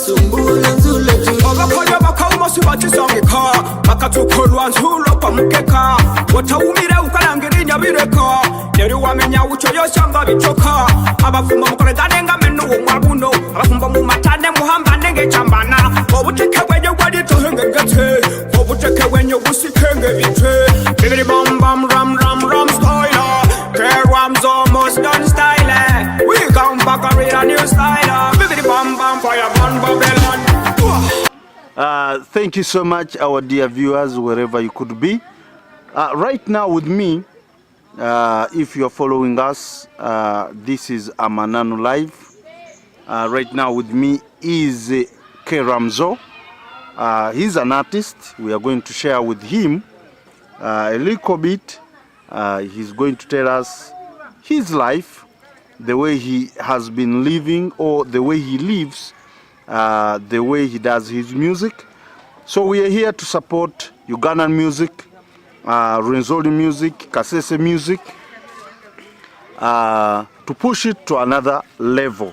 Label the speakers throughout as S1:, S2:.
S1: basumbula nzuletu
S2: Abakoya bakawumosi batisangika bakatukolwa nzulo pamukeka watawumire ukalangira inyabireka rero wamenya uco yoshanga bicoka abavumba mukoredane ngamenu umwabuno abavumba mu matane muhambane ngecambana obuteke wenye walitohengengete obuteke wenye usikenge bitwe bibiri bam bam ram ram ram style Ramzo most done style we come back and read a new style bibiri bam bam fire burn Babylon.
S3: Thank you so much, our dear viewers, wherever you could be. Right now with me, if you're following us, this is Amananu Live. Right now with me is Ramzo. He's an artist. We are going to share with him a little bit. He's going to tell us his life, the way he has been living, or the way he lives, the way he does his music. So we are here to support Ugandan music, Rwenzori music, kasese music, to push it to another level.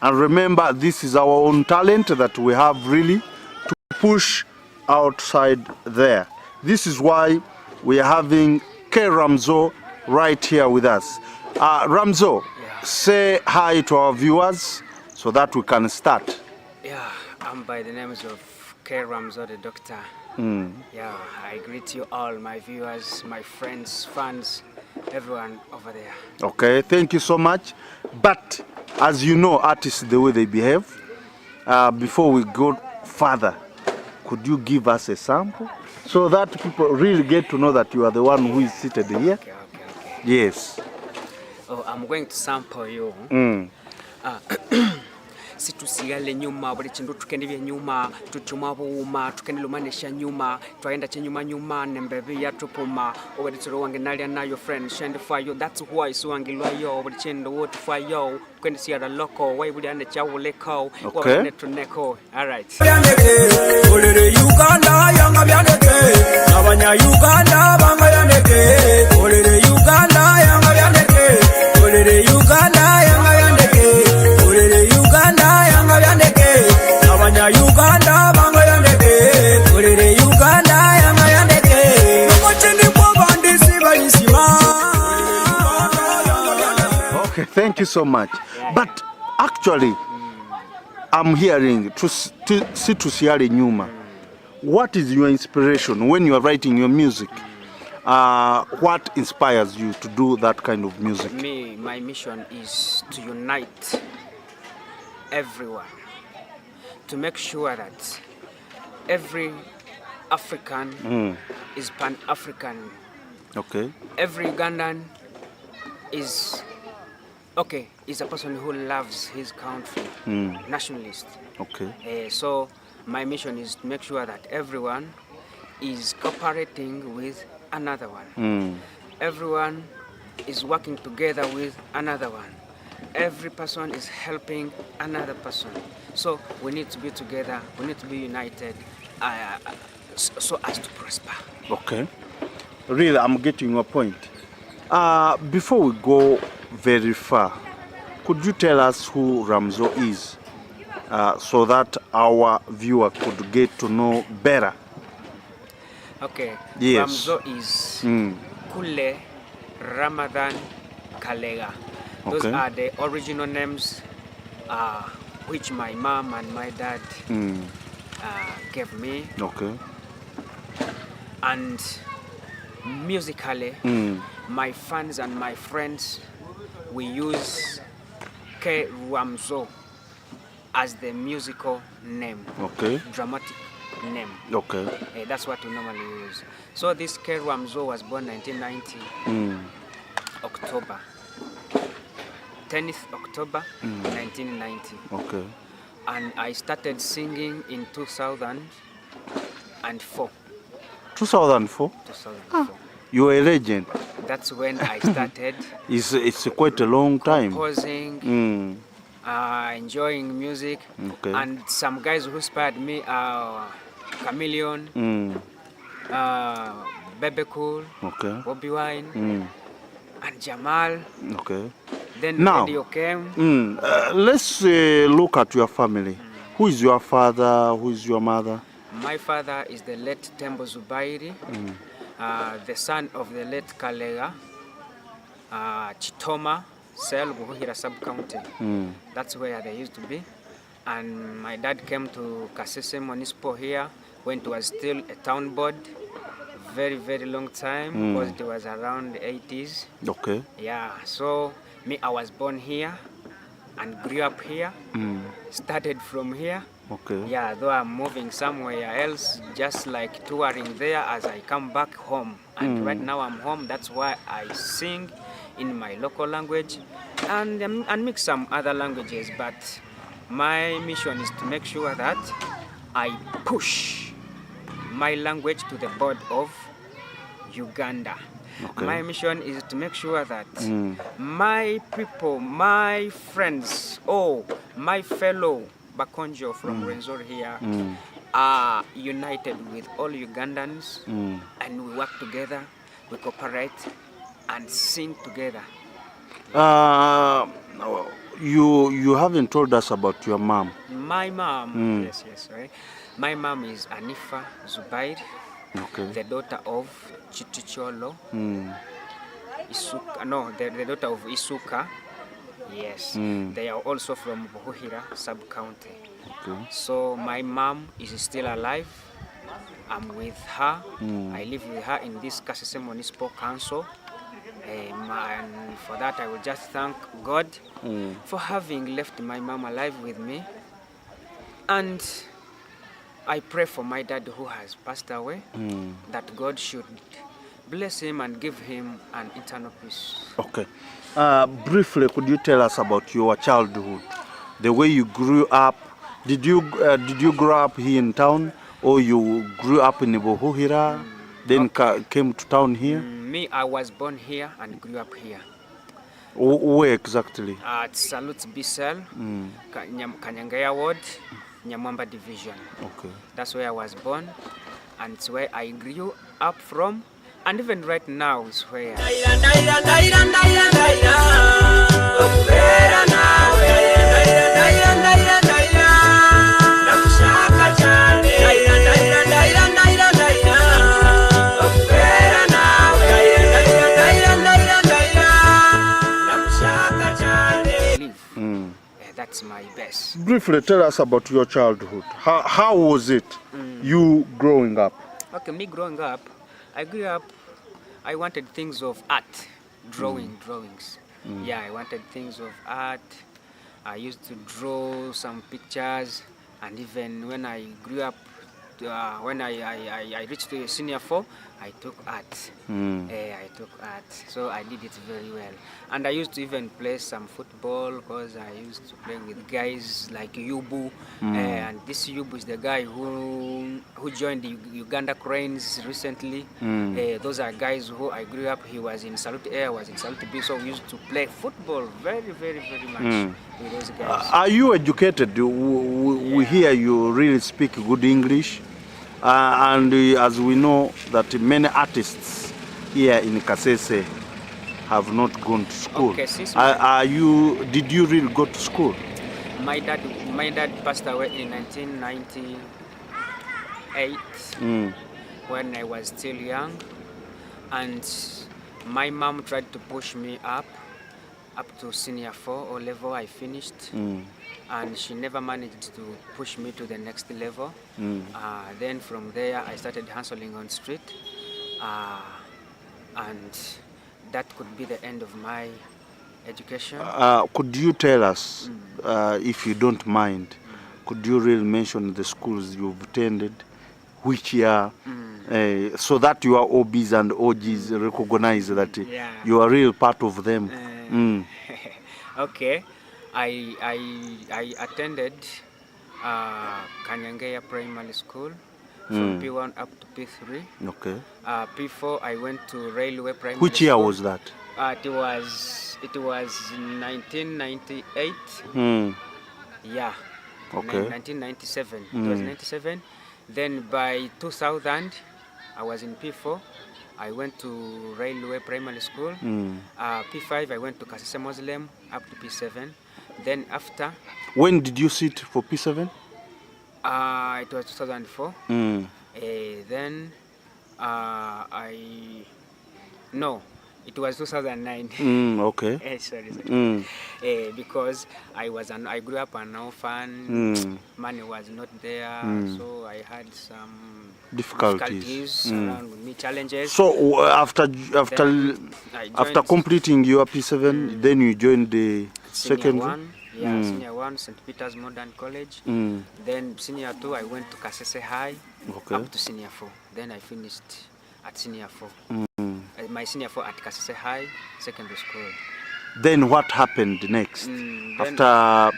S3: And remember, this is our own talent that we have really to push outside there. This is why we are having Ramzo right here with us. Ramzo, say hi to our viewers so that we can start.
S4: Yeah, I'm by the names of Ramzo the doctor. Yeah, I greet you all, my viewers, my friends, fans, everyone over there.
S3: Okay, thank you so much. But as you know, artists, the way they behave, before we go further, could you give us a sample so that people really get to know that you are the one who is seated here?
S4: Okay.
S3: Yes.
S4: Oh, I'm going to sample you. Situsigale nyuma buri kintu tukendibye nyuma tuchuma buuma tukendilumanisha nyuma twaenda chenyuma nyuma nembebi ya tupuma obedi turo wange nalia na your friend shend fire that's why so angilwa yo obedi chendo what fire kwendi siara loco why budi ande chawuleko
S3: okay
S4: netroneko. All right.
S2: Olere Uganda yanga byandeke abanya Uganda banga yandeke olere Uganda yanga byandeke olere Uganda yanga byandeke olere Uganda yanga byandeke abanya Uganda banga yandeke olere Uganda yanga yandeke nokochindi kwa bandisi balisima.
S3: Okay, thank you so much. But actually I'm hearing to siari nyuma. What is your inspiration when you are writing your music? What inspires you to do that kind of music?
S4: Me, my mission is to unite everyone, to make sure that every African is Pan-African.
S3: Okay.
S4: Every Ugandan is a person who loves his country, nationalist.
S3: Okay.
S4: So my mission is to make sure that everyone is cooperating with another one. Everyone is working together with another one. Every person is helping another person. So we need to be together, we need to be united so as to prosper.
S3: Okay. Really, I'm getting your point. Before we go very far, could you tell us who Ramzo is so that our viewer could get to know better?
S4: Okay.
S3: Yes.
S4: Ramzo is Kule Ramadan Kalega. Those are the original names which my mom and my dad gave me.
S3: Okay.
S4: And musically, my fans and my friends, we use Ramzo as the musical name. Okay. Dramatic name.
S3: Okay.
S4: That's what we normally use. So this Ramzo was born 1990, October. 10th October 1990.
S3: Okay.
S4: And I started singing in 2004.
S3: 2004?
S4: 2004.
S3: You're a legend.
S4: That's when I started.
S3: It's quite a long time.
S4: Composing, enjoying music.
S3: Okay.
S4: And some guys who inspired me are Chameleon, Bebe Cool,
S3: okay.
S4: Bobby Wine, and Jamal.
S3: Okay.
S4: Then
S3: now,
S4: radio came.
S3: Let's look at your family. Who is your father? Who is your mother?
S4: My father is the late Tembo Zubairi, the son of the late Kalega, Chitoma, Sel, Buhuhira sub-county. That's where they used to be. And my dad came to Kasese municipal here when it was still a town board. Very, very long time, because it was around the 80s.
S3: Okay.
S4: Yeah, so me, I was born here and grew up here, started from here.
S3: Okay.
S4: Yeah, though I'm moving somewhere else, just like touring there as I come back home. And right now I'm home, that's why I sing in my local language and mix some other languages. But my mission is to make sure that I push my language to the board of Uganda.
S3: Okay.
S4: My mission is to make sure that my people, my friends, my fellow Bakonjo from Renzor here are united with all Ugandans, and we work together, we cooperate and sing together.
S3: You haven't told us about your mom.
S4: My mom, yes, right. My mom is Anifa Zubair, the daughter of Chiticholo, Isuka, no, the daughter of Isuka. Yes, they are also from Buhuhira sub-county.
S3: Okay.
S4: So my mom is still alive. I'm with her. I live with her in this Kasese Municipal Council. And for that, I will just thank God for having left my mom alive with me. And I pray for my dad who has passed away, that God should bless him and give him an eternal peace.
S3: Okay. Briefly, could you tell us about your childhood? The way you grew up. Did you grow up here in town, or you grew up in Buhuhira, then came to town here?
S4: Me, I was born here and grew up here.
S3: Where exactly?
S4: At Saluti Bisel, Kanyangaya Ward, Nyamwamba Division.
S3: Okay.
S4: That's where I was born, and it's where I grew up from, and even right now is where. That's my best.
S3: Briefly, tell us about your childhood. How was it, you growing up?
S4: Okay, me growing up, I wanted things of art, drawings. Yeah, I wanted things of art. I used to draw some pictures, and even when I grew up, when I reached to senior 4, I took art. I took art, so I did it very well. And I used to even play some football, because I used to play with guys like Yubu. And this Yubu is the guy who joined the Uganda Cranes recently. Those are guys who I grew up. He was in Saluti A, I was in Saluti B, so we used to play football very, very, very much with those guys.
S3: Are you educated? We hear you really speak good English. And as we know that many artists here in Kasese have not gone to school.
S4: Okay,
S3: did you really go to school?
S4: My dad passed away in 1998 when I was still young, and my mom tried to push me up to senior 4 or level. I finished. And she never managed to push me to the next level. Then from there, I started hustling on street, and that could be the end of my education.
S3: Could you tell us, if you don't mind, could you really mention the schools you've attended, which year, so that your OBs and OGs recognize that you are real part of them?
S4: Okay. I attended Kanyangaya Primary School from P1 up to P3.
S3: Okay.
S4: P4 I went to Railway Primary
S3: Which year
S4: School.
S3: was that?
S4: It was 1998. Yeah.
S3: Okay.
S4: 1997. It was 97. Then by 2000, I was in P4. I went to Railway Primary School. P5 I went to Kasese Muslim up to P7. Then after.
S3: When did you sit for P7?
S4: It was 2004. Then no, it was 2009.
S3: Okay.
S4: Sorry. Because I grew up an orphan. Money was not there, so I had some difficulties around with me, challenges.
S3: So after completing your P7, then you joined the secondary.
S4: Senior 1, St. Peter's Modern College. Then senior 2, I went to Kasese High, up to senior 4. Then I finished at senior 4. My senior 4 at Kasese High Secondary School.
S3: Then what happened next? After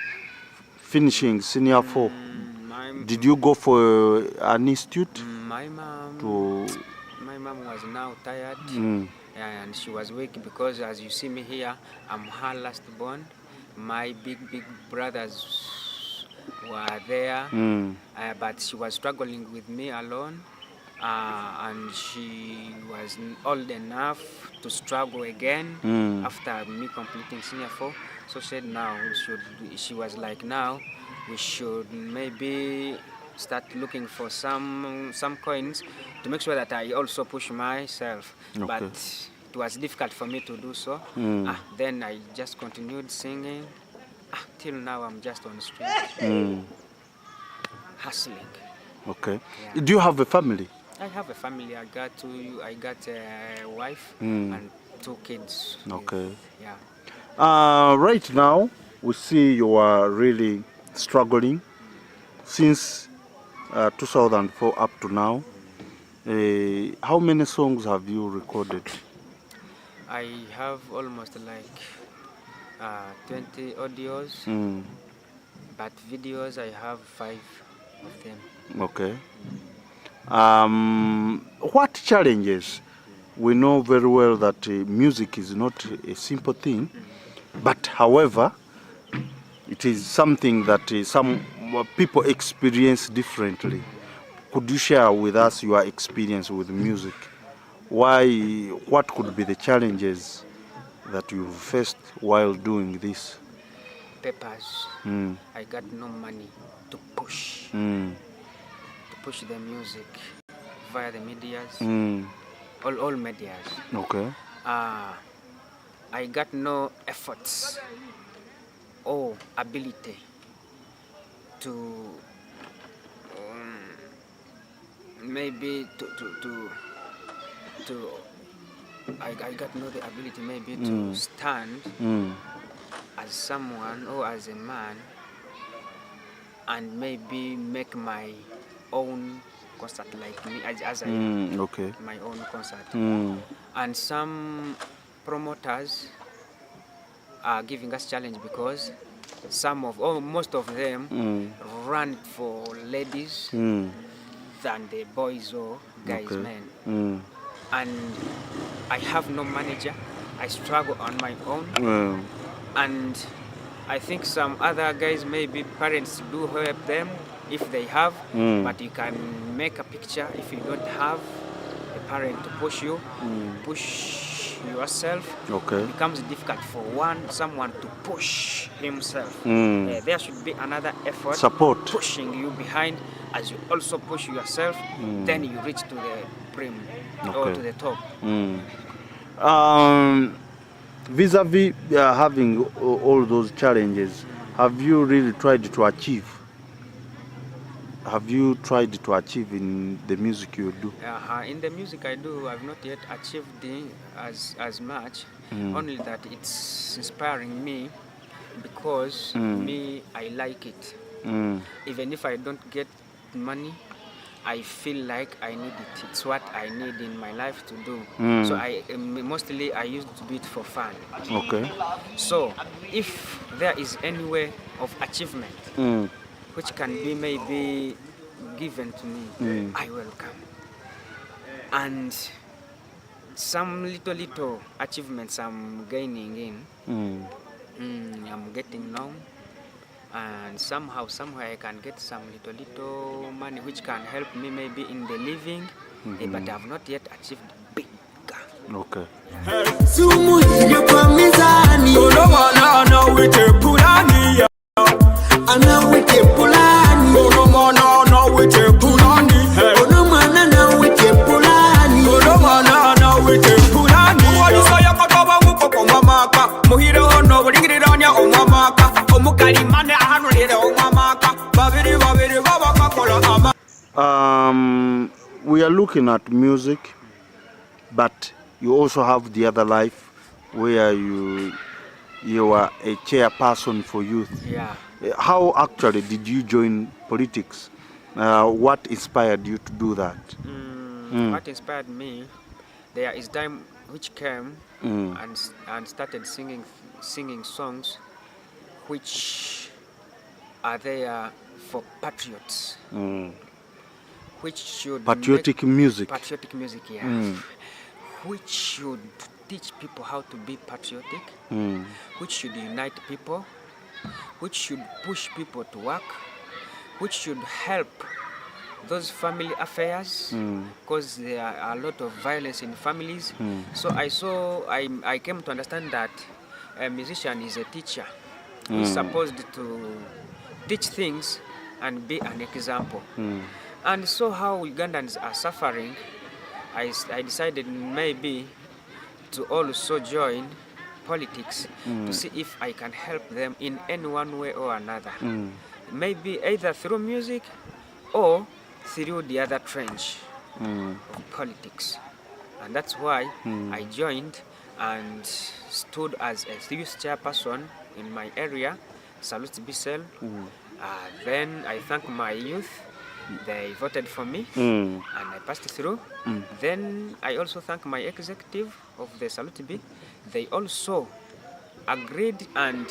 S3: finishing senior 4, did you go for an institute?
S4: My mom was now tired, and she was weak because, as you see me here, I'm her last born. My big brothers were there, but she was struggling with me alone, and she was old enough to struggle again after me completing senior 4. So she said she was like, now we should maybe start looking for some coins to make sure that I also push myself. But it was difficult for me to do so. Then I just continued singing. Till now I'm just on the street, hustling.
S3: Okay. Yeah. Do you have a family?
S4: I have a family. I got a wife and 2 kids.
S3: Okay.
S4: Yeah.
S3: Right now we see you are really struggling since 2004 up to now. How many songs have you recorded?
S4: I have almost like 20 audios, but videos I have 5 of them.
S3: Okay. What challenges? We know very well that music is not a simple thing, but however, it is something that some people experience differently. Could you share with us your experience with music? What could be the challenges that you faced while doing this?
S4: Papers. I got no money to push the music via the medias, all medias.
S3: Okay.
S4: I got no efforts or ability to maybe I got no the ability maybe to stand as someone or as a man and maybe make my own concert like me as I my own concert. And some promoters are giving us challenge because most of them run for ladies than the boys or guys men. And I have no manager. I struggle on my own. And I think some other guys, maybe parents do help them if they have, but you can make a picture if you don't have a parent to push you, push yourself. It becomes difficult for someone to push himself. There should be another effort,
S3: support,
S4: pushing you behind as you also push yourself. Then you reach to the brim or to the top.
S3: Vis-a-vis having all those challenges, have you really tried to achieve? Have you tried to achieve in the music you do?
S4: In the music I do, I've not yet achieved as much. Only that it's inspiring me because me, I like it. Even if I don't get money, I feel like I need it. It's what I need in my life to do. So I used to do it for fun. So if there is any way of achievement which can be maybe given to me, I welcome. And some little achievements I'm gaining in, I'm getting known. And somewhere I can get some little money which can help me maybe in the living, but I've not yet achieved big.
S2: Ana wite pulani
S3: We are looking at music, but you also have the other life where you are a chairperson for youth.
S4: Yeah.
S3: How actually did you join politics? What inspired you to do that?
S4: What inspired me, there is time which came and started singing songs which are there for patriots, which should
S3: Patriotic music.
S4: Patriotic music, yeah. Which should teach people how to be patriotic, which should unite people, which should push people to work, which should help those family affairs, because there are a lot of violence in families. So I came to understand that a musician is a teacher who is supposed to teach things and be an example. And so how Ugandans are suffering, I decided maybe to also join politics to see if I can help them in any one way or another. Maybe either through music or through the other trench of politics. And that's why I joined and stood as a youth chairperson in my area, Saluti Bisel. Then I thank my youth. They voted for me and I passed through. Then I also thank my executive of the Saluti B. They also agreed and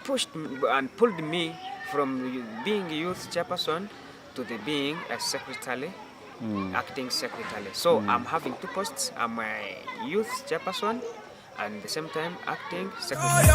S4: pushed and pulled me from being youth chairperson to the being a secretary, acting secretary. So I'm having two posts. I'm a youth chairperson and at the same time acting secretary.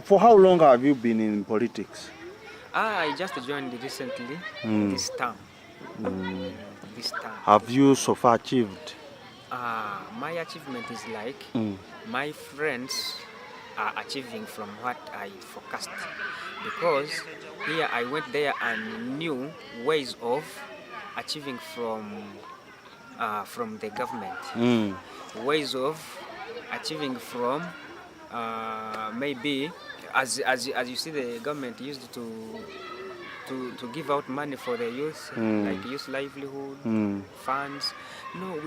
S3: For how long have you been in politics?
S4: I just joined recently, this term. This term.
S3: Have you so far achieved?
S4: My achievement is like my friends are achieving from what I forecast. Because here I went there and knew ways of achieving from the government, ways of achieving from maybe as you see the government used to give out money for the youth, like youth livelihood funds. No,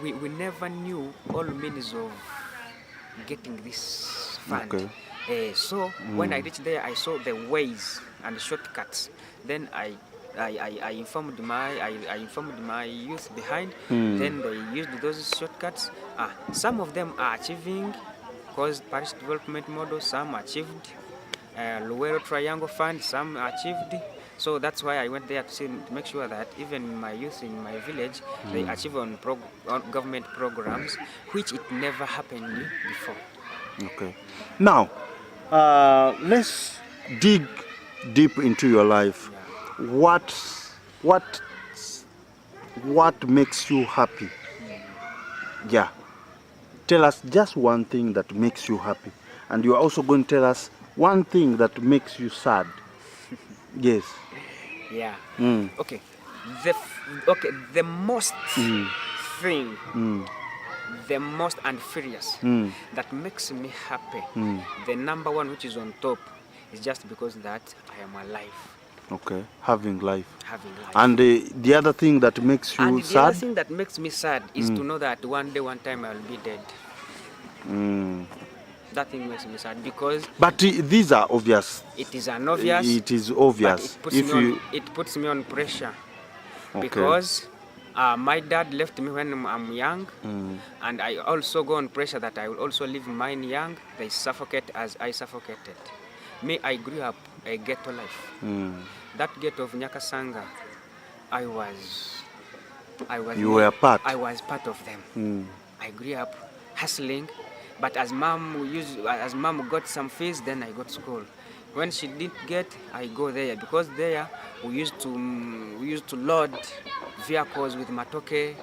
S4: we never knew all means of getting this fund. Okay. So when I reached there, I saw the ways and shortcuts. Then I informed my youth behind. Then they used those shortcuts. Some of them are achieving, because parish development model. Some achieved Luwero Triangle Fund. Some achieved. So that's why I went there to make sure that even my youth in my village, they achieve on government programs, which it never happened before.
S3: Okay. Now, let's dig deep into your life. Yeah. What makes you happy? Yeah. Tell us just one thing that makes you happy, and you are also going to tell us one thing that makes you sad. Yes.
S4: Yeah. Okay. The most thing, the most and furious that makes me happy, the number one which is on top, is just because that I am alive.
S3: Okay, having life.
S4: Having life.
S3: And the other thing that makes you sad?
S4: The other thing that makes me sad is to know that one day, one time, I will be dead. That thing makes me sad because...
S3: But these are obvious.
S4: It is an obvious.
S3: It is obvious.
S4: But it puts me on pressure.
S3: Okay.
S4: Because My dad left me when I'm young, and I also go on pressure that I will also leave mine young. They suffocate as I suffocated. Me, I grew up a ghetto life. That ghetto of Nyakasanga, I was
S3: You were part.
S4: I was part of them. I grew up hustling, but as mom got some fees, then I got school. When she didn't get, I go there because there we used to load vehicles with matoke.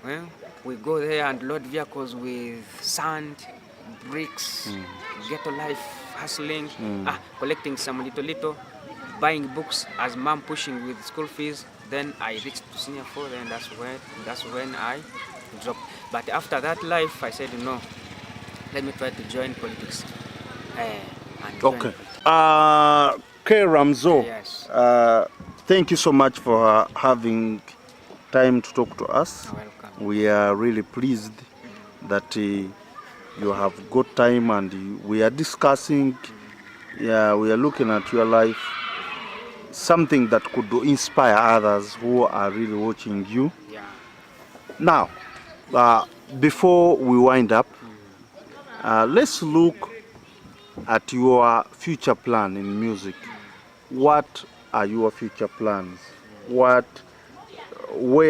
S4: Well, we go there and load vehicles with sand, bricks, ghetto life, hustling, collecting some little, buying books as mom pushing with school fees. Then I reached to senior 4, and that's when I dropped. But after that life, I said no, let me try to join politics. And join
S3: Okay.
S4: politics.
S3: Ramzo,
S4: Yes.
S3: thank you so much for having time to talk to us.
S4: You're welcome.
S3: We are really pleased that you have got time and we are discussing, yeah, we are looking at your life, something that could inspire others who are really watching you.
S4: Yeah.
S3: Now, before we wind up, let's look at your future plan in music. What are your future plans? Where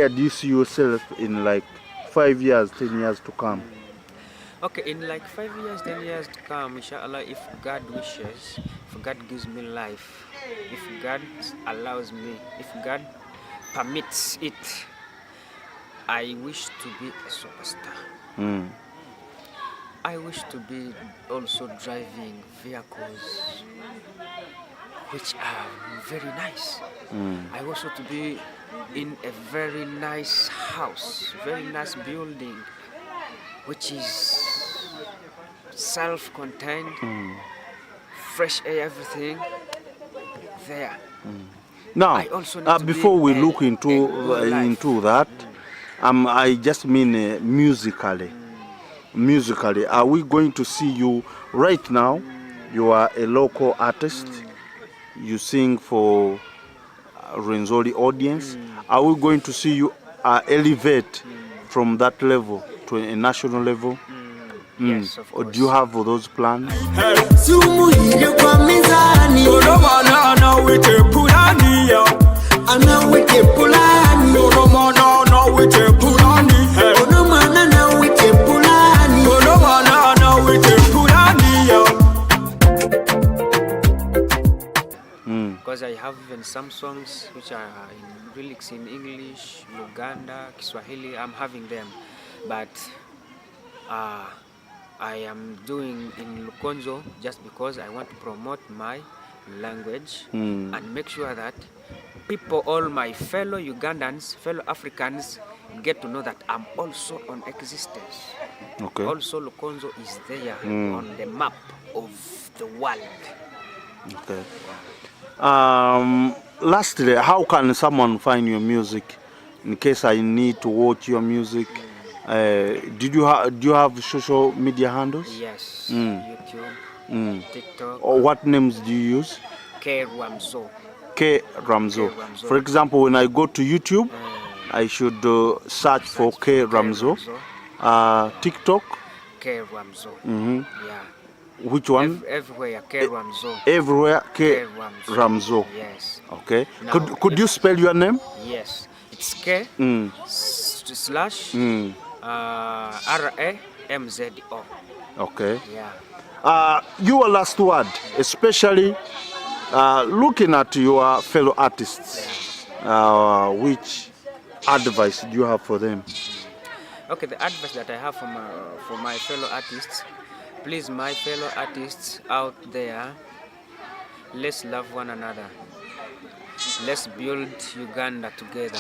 S3: do you see yourself in like 5 years, 10 years to come?
S4: Okay, in like 5 years, 10 years to come, inshallah, if God wishes, if God gives me life, if God allows me, if God permits it, I wish to be a superstar. I wish to be also driving vehicles which are very nice. I also to be in a very nice house, very nice building, which is self-contained, fresh air, everything there.
S3: Now,
S4: I also need to
S3: before
S4: be
S3: we
S4: a
S3: look into
S4: good life.
S3: that, I just mean musically. Musically, are we going to see you right now? You are a local artist. You sing for Renzoli audience. Are we going to see you elevate from that level to a national level?
S4: Yes, of
S3: Or
S4: course.
S3: do you have those plans?
S2: Sumuhile kwa mizani Ono mana anawite pulani ya Anawite pulani Ono mana anawite pulani Ono mana anawite pulani Ono mana anawite pulani ya
S4: Because I have even some songs which are in lyrics in English, Luganda, Kiswahili. I'm having them, but I am doing in Lukonzo just because I want to promote my language and make sure that people, all my fellow Ugandans, fellow Africans, get to know that I'm also on existence.
S3: Okay.
S4: Also, Lukonzo is there on the map of the world.
S3: Okay. Lastly, how can someone find your music in case I need to watch your music? Do you have social media handles?
S4: Yes, YouTube, TikTok,
S3: Or what names do you use?
S4: Ramzo.
S3: K Ramzo.
S4: Ramzo.
S3: For example, when I go to YouTube, I should search for K Ramzo. TikTok,
S4: Ramzo. Yeah.
S3: which one?
S4: Everywhere, Ramzo.
S3: Everywhere, K
S4: Ramzo.
S3: Ramzo.
S4: Yes.
S3: Okay.
S4: Now,
S3: Could you spell your name?
S4: Yes. It's K slash RAMZO.
S3: Okay.
S4: Yeah.
S3: Your last word, especially looking at your fellow artists, which advice do you have for them?
S4: Okay, the advice that I have for my fellow artists, please, my fellow artists out there, let's love one another. Let's build Uganda together.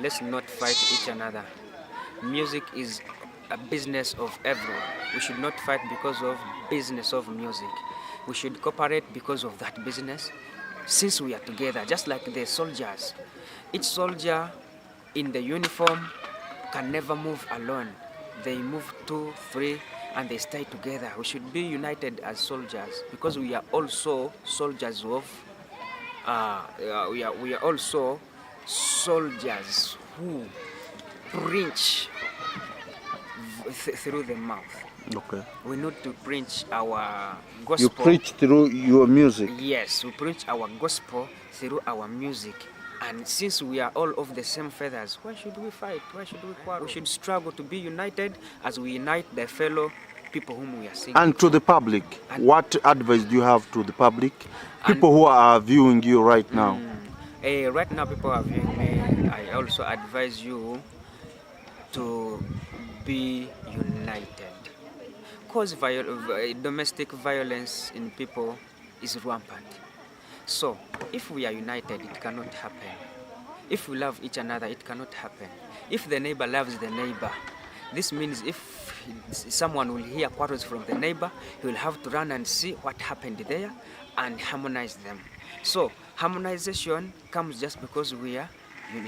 S4: Let's not fight each other. Music is a business of everyone. We should not fight because of business of music. We should cooperate because of that business. Since we are together, just like the soldiers. Each soldier in the uniform can never move alone. They move 2, 3, and they stay together. We should be united as soldiers because we are also soldiers of. We are also soldiers who preach through the mouth.
S3: Okay.
S4: We need to preach our gospel.
S3: You preach through your music.
S4: Yes, we preach our gospel through our music. And since we are all of the same feathers, why should we fight? Why should we quarrel? We should struggle to be united as we unite the fellow people whom we are singing.
S3: And to the public, what advice do you have to the public? People who are viewing you right now.
S4: Right now, people are viewing me. I also advise you to be united. Because domestic violence in people is rampant. So, if we are united, it cannot happen. If we love each another, it cannot happen. If the neighbor loves the neighbor, this means if someone will hear quarrels from the neighbor, he will have to run and see what happened there and harmonize them. So, harmonization comes just because we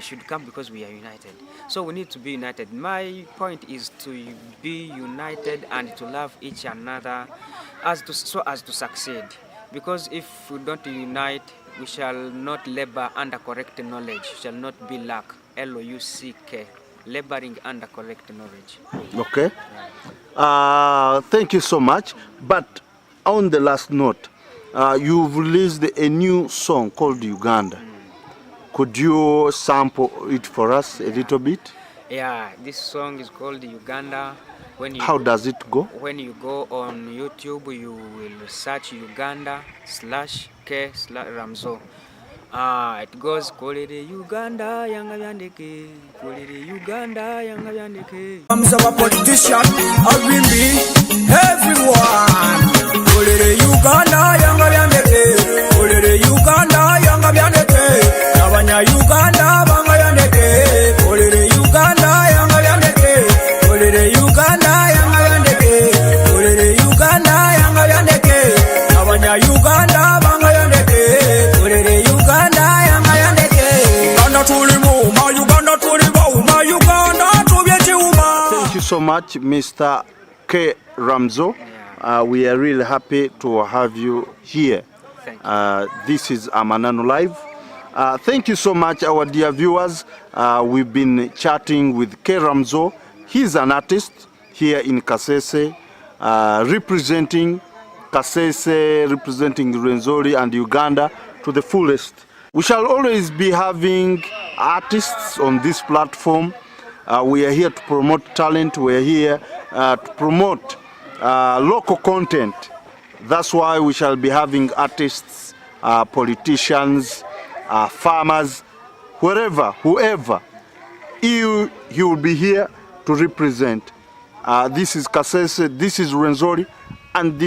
S4: should come because we are united. So we need to be united. My point is to be united and to love each another so as to succeed. Because if we don't unite, we shall not labor under correct knowledge. We shall not be lack. LOUCK. Laboring under correct knowledge.
S3: Okay. Thank you so much. But on the last note, you've released a new song called Uganda. Could you sample it for us a little bit?
S4: Yeah, this song is called Uganda.
S3: How does it go?
S4: When you go on YouTube, you will search Uganda/K/Ramzo. It goes, Kolere Uganda, yanga yandeke, Kolere Uganda, yanga yandeke.
S2: I'm a politician, I will be everyone. Kolere Uganda, yanga yandeke, Kolere Uganda, yanga yandeke, Abanya Uganda, banga yandeke, Kolere Uganda, yanga yandeke, Kolere Uganda, yanga yandeke, Kolere Uganda, yanga yandeke, Abanya Uganda, banga yandeke, Kolere Uganda, yanga yandeke, Uganda tulimu, ma Uganda tulimu, ma Uganda tubyetiuma.
S3: Thank you so much, Mr. K. Ramzo. We are really happy to have you here.
S4: Thank you.
S3: This is Amananu Live. Thank you so much, our dear viewers. We've been chatting with K. Ramzo. He's an artist here in Kasese, representing Kasese, representing Rwenzori and Uganda to the fullest. We shall always be having artists on this platform. We are here to promote talent. We are here to promote local content. That's why we shall be having artists, politicians, farmers, whoever. He will be here to represent. This is Kasese, this is Rwenzori, and this